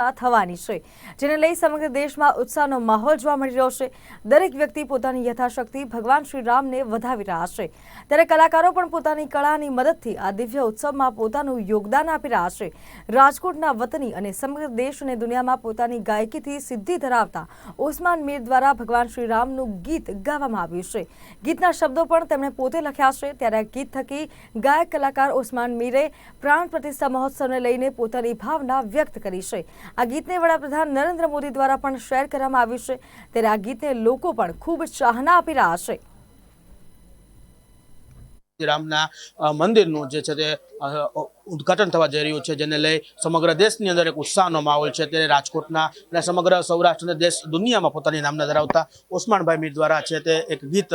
થવાની છે, જેને લઈ સમગ્ર દેશમાં ઉત્સાહનો માહોલ જોવા મળી રહ્યો છે। દરેક વ્યક્તિ પોતાની યથાશક્તિ ભગવાન શ્રી રામને વધાવી રહ્યા છે, ત્યારે કલાકારો પણ પોતાની કળાની મદદથી આ દિવ્ય ઉત્સવમાં પોતાનું યોગદાન આપી રહ્યા છે। રાજકોટના વતની અને સમગ્ર દેશ અને દુનિયામાં પોતાની ગાયકીથી સિદ્ધિ ધરાવતા ઓસમાન મીર દ્વારા ભગવાન શ્રી રામનું ગીત ગાવામાં આવ્યું છે। ગીતના શબ્દો પણ તેમણે પોતે લખ્યા છે, ત્યારે આ ગીત થકી ગાયક કલાકાર ઓસમાન મીરે પ્રાણ પ્રતિષ્ઠા મહોત્સવને લઈને પોતાની ભાવના વ્યક્ત કરી છે। આ ગીતને વડાપ્રધાન નરેન્દ્ર મોદી દ્વારા પણ શેર કરવામાં આવ્યું છે, ત્યારે આ ગીતને લોકો પણ ખૂબ ચાહના આપી રહ્યા છે। રામના મંદિરનું જે છે તે ઉદ્ઘાટન થવા જઈ રહ્યું છે, જેને લઈ સમગ્ર દેશની અંદર એક ઉત્સાહનો માહોલ છે। ત્યારે રાજકોટના અને સમગ્ર સૌરાષ્ટ્ર અને દેશ દુનિયામાં પોતાની નામના ધરાવતા ઓસમાનભાઈ મીર દ્વારા છે તે એક ગીત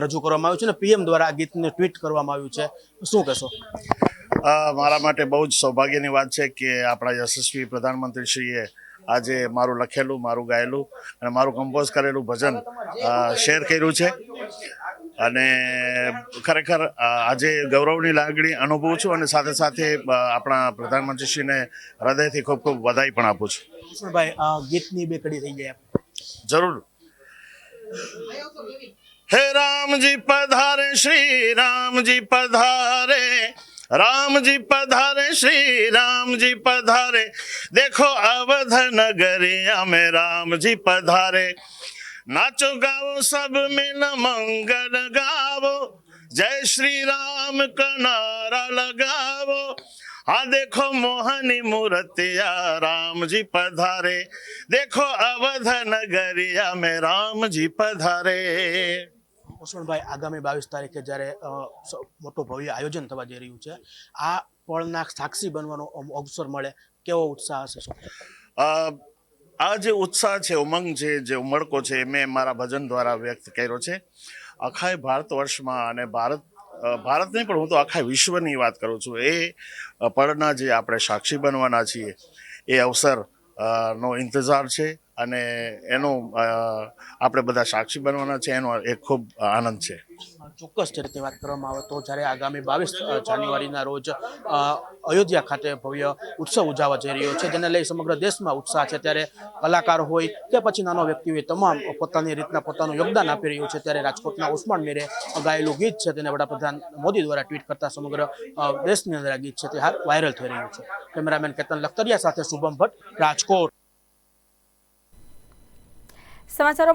રજૂ કરવામાં આવ્યું છે અને પીએમ દ્વારા આ ગીતને ટ્વીટ કરવામાં આવ્યું છે। શું કહેશો? મારા માટે બહુ જ સૌભાગ્યની વાત છે કે આપણા યશસ્વી પ્રધાનમંત્રી શ્રીએ આજે મારું લખેલું, મારું ગાયેલું અને મારું કમ્પોઝ કરેલું ભજન શેર કર્યું છે અને ખરેખર આજે ગૌરવની લાગણી અનુભવું છું અને સાથે સાથે આપણા પ્રધાનમંત્રીશ્રીને હૃદયથી ખૂબ ખૂબ વધાઈ પણ આપું છું। ભાઈ, ગીતની બે કડી થઈ જાય જરૂર। હે રામજી પધારે, શ્રી રામજી પધારે, रामजी पधारे, श्री रामजी पधारे, देखो अवध नगरिया में रामजी पधारे। नाचो गाओ सब मिल मंगल गावो, जय श्री राम का नारा लगावो। हाँ देखो मोहनी मूर्तिया रामजी पधारे, देखो अवध नगरिया में रामजी पधारे। ઓસમાનભાઈ, આગામી 22 તારીખે જ્યારે મોટો ભવ્ય આયોજન થવા જઈ રહ્યું છે, આ પળના સાક્ષી બનવાનો અવસર મળે, કેવો ઉત્સાહ હશે? આ જે ઉત્સાહ છે, ઉમંગ છે, જે ઉમળકો છે, મેં મારા ભજન દ્વારા વ્યક્ત કર્યો છે। આખા ભારત વર્ષમાં અને ભારત નહીં પણ હું તો આખા વિશ્વની વાત કરું છું, એ પળના જે આપણે સાક્ષી બનવાના છીએ એ અવસર નો ઇંતજાર છે અને એનો આપણે બધા સાક્ષી બનવાના છે, એનો એક ખૂબ આનંદ છે। ચોક્કસ જે રીતે વાત કરવામાં આવે તો જ્યારે આગામી 22 જાન્યુઆરીના રોજ અયોધ્યા ખાતે ભવ્ય ઉત્સવ ઉજવવા જઈ રહ્યો છે, જેને લઈ સમગ્ર દેશમાં ઉત્સાહ છે, ત્યારે કલાકાર હોય કે પછી નાનો વ્યક્તિ હોય, તમામ પોતાની રીતના પોતાનું યોગદાન આપી રહ્યું છે। ત્યારે રાજકોટના ઓસમાન મીરે ગાયેલું ગીત છે તેને વડાપ્રધાન મોદી દ્વારા ટ્વીટ કરતા સમગ્ર દેશની અંદર આ ગીત છે તે હાલ વાયરલ થઈ રહ્યું છે। કેમેરામેન કેતન લખતરિયા સાથે શુભમ ભટ્ટ, રાજકોટ। સમાચારોમાં